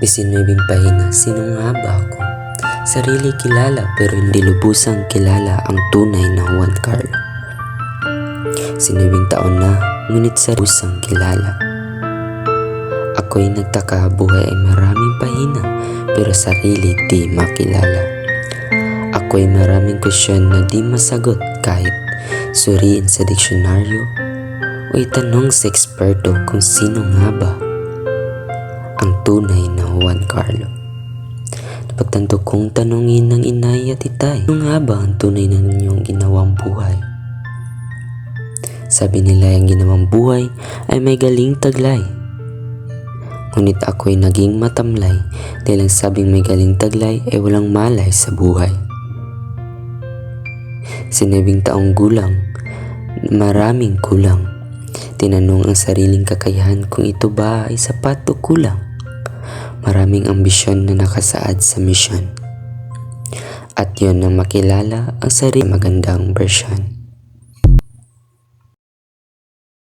19 pahina, sino nga ba ako? Sarili kilala pero hindi lubusang kilala ang tunay na Juan Carlo. 19 taon na, ngunit sa lubusang kilala. Ako'y nagtaka, buhay ay maraming pahina pero sarili di makilala. Ako'y maraming kwestiyon na di masagot kahit suriin sa diksyonaryo o itanong sa eksperto kung sino nga ba ang tunay na Juan Carlo. Napagtanto kong tanungin ng inay at itay, ano nga ba ang tunay na ninyong ginawang buhay? Sabi nila ang ginawang buhay ay may galing taglay. Ngunit ako'y naging matamlay dahil ang sabing may galing taglay ay walang malay sa buhay. 19 taong gulang, maraming kulang. Tinanong ang sariling kakayahan kung ito ba ay sapat o kulang. Maraming ambisyon na nakasaad sa misyon. At yon na makilala ang sariling magandang bersyon.